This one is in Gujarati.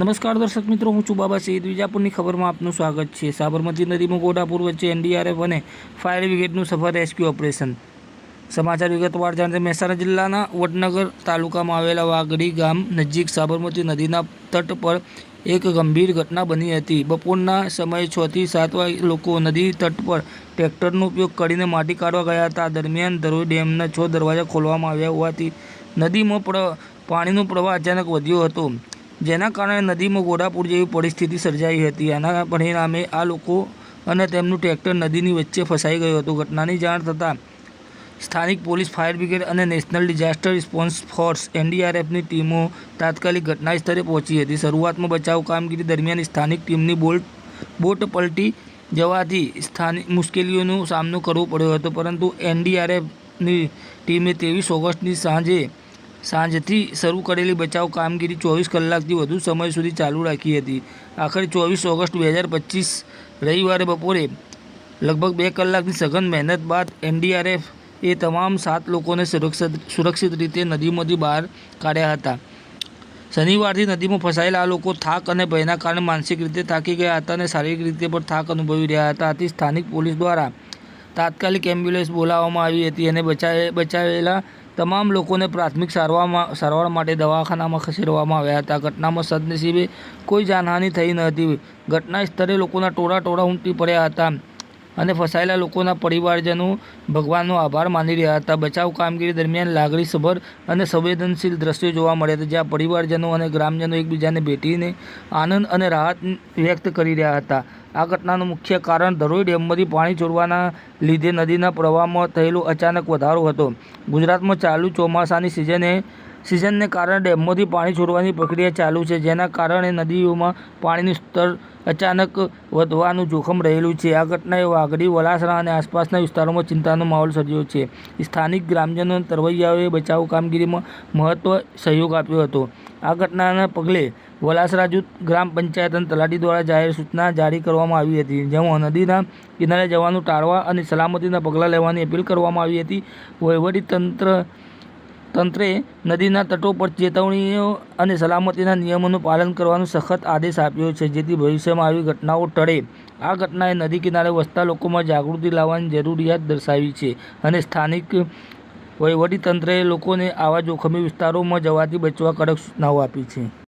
નમસ્કાર દર્શક મિત્રો, હું છું બાબા સઈદ. વિજાપુરની ખબરમાં આપનું સ્વાગત છે. સાબરમતી નદીમાં ઘોડાપુર વચ્ચે એનડીઆરએફ અને ફાયર બ્રિગેડનું સફળ રેસ્ક્યુ ઓપરેશન. સમાચાર વિગતવાર જાણીએ. મહેસાણા જિલ્લાના વડનગર તાલુકામાં આવેલા વાઘડી ગામ નજીક સાબરમતી નદીના તટ પર એક ગંભીર ઘટના બની હતી. બપોરના સમયે 6 થી 7 લોકો નદી તટ પર ટ્રેક્ટરનો ઉપયોગ કરીને માટી કાઢવા ગયા હતા. દરમિયાન ધરોઈ ડેમના 6 દરવાજા ખોલવામાં આવ્યા હોવાથી નદીમાં પાણીનો પ્રવાહ અચાનક વધ્યો હતો, જેના કારણે નદીમાં ઘોડાપુર જેવી પરિસ્થિતિ સર્જાઈ હતી. આના પરિણામે આ લોકો અને તેમનું ટ્રેક્ટર નદીની વચ્ચે ફસાઈ ગયું હતું. ઘટનાની જાણ થતાં સ્થાનિક પોલીસ, ફાયર બ્રિગેડ અને નેશનલ ડિઝાસ્ટર રિસ્પોન્સ ફોર્સ એનડીઆરએફની ટીમો તાત્કાલિક ઘટના સ્થળે પહોંચી હતી. શરૂઆતમાં બચાવ કામગીરી દરમિયાન સ્થાનિક ટીમની બોટ પલટી જવાથી સ્થાનિક મુશ્કેલીઓનો સામનો કરવો પડ્યો હતો, પરંતુ એનડીઆરએફની ટીમે 23 ઓગસ્ટની સાંજથી શરૂ કરેલી બચાવ કામગીરી 24 કલાકથી વધુ સમય સુધી ચાલુ રાખી હતી. આખરે 24 ઓગસ્ટ 2025 રવિવારે બપોરે લગભગ 2 કલાકની સઘન મહેનત બાદ એનડીઆરએફ એ તમામ 7 લોકોને સુરક્ષિત રીતે નદીમાંથી બહાર કાઢ્યા હતા. શનિવારથી નદીમાં ફસાયેલા આ લોકો થાક અને ભયના કારણે માનસિક રીતે થાકી ગયા હતા અને શારીરિક રીતે પણ થાક અનુભવી રહ્યા હતા. આથી સ્થાનિક પોલીસ દ્વારા તાત્કાલિક એમ્બ્યુલન્સ બોલાવવામાં આવી હતી અને બચાવેલા તમામ લોકોને પ્રાથમિક સારવાર માટે દવાખાનામાં ખસેડવામાં આવ્યા હતા. ઘટનામાં સદનસીબે કોઈ જાનહાનિ થઈ ન હતી. ઘટના સ્થળે લોકોના ટોળા ઉમટી પડ્યા હતા અને ફસાયેલા લોકોના પરિવારજનો ભગવાનનો આભાર માની રહ્યા હતા. બચાવ કામગીરી દરમિયાન લાગણીસભર અને સંવેદનશીલ દ્રશ્યો જોવા મળ્યા હતા, જ્યાં પરિવારજનો અને ગ્રામજનો એકબીજાને ભેટીને આનંદ અને રાહત વ્યક્ત કરી રહ્યા હતા. આ ઘટનાનું મુખ્ય કારણ ધરોઈ ડેમમાંથી પાણી છોડવાના લીધે નદીના પ્રવાહમાં થયેલો અચાનક વધારો હતો. ગુજરાતમાં ચાલુ ચોમાસાની સિઝનને કારણે ડેમમાંથી પાણી છોડવાની પ્રક્રિયા ચાલુ છે, જેના કારણે નદીઓમાં પાણીનું સ્તર અચાનક વધવાનું જોખમ રહેલું છે. આ ઘટનાએ વાઘડી, વલાસણા અને આસપાસના વિસ્તારોમાં ચિંતાનો માહોલ સર્જ્યો છે. સ્થાનિક ગ્રામજનો અને તરવૈયાઓએ બચાવ કામગીરીમાં મહત્વનો સહયોગ આપ્યો હતો. આ ઘટનાના પગલે વલાસરા જૂથ ગ્રામ પંચાયત અને તલાટી દ્વારા જાહેર સૂચના જારી કરવામાં આવી હતી, જેમાં નદીના કિનારે જવાનું ટાળવા અને સલામતીના પગલાં લેવાની અપીલ કરવામાં આવી હતી. વહીવટી તંત્રે નદીના તટો પર ચેતવણીઓ અને સલામતીના નિયમોનું પાલન કરવાનો સખત આદેશ આપ્યો છે, જેથી ભવિષ્યમાં આવી ઘટનાઓ ટળે. આ ઘટનાએ નદી કિનારે વસતા લોકોમાં જાગૃતિ લાવવાની જરૂરિયાત દર્શાવી છે અને સ્થાનિક વહીવટી તંત્રએ લોકોને આવા જોખમી વિસ્તારોમાં જવાથી બચવા કડક સૂચનાઓ આપી છે.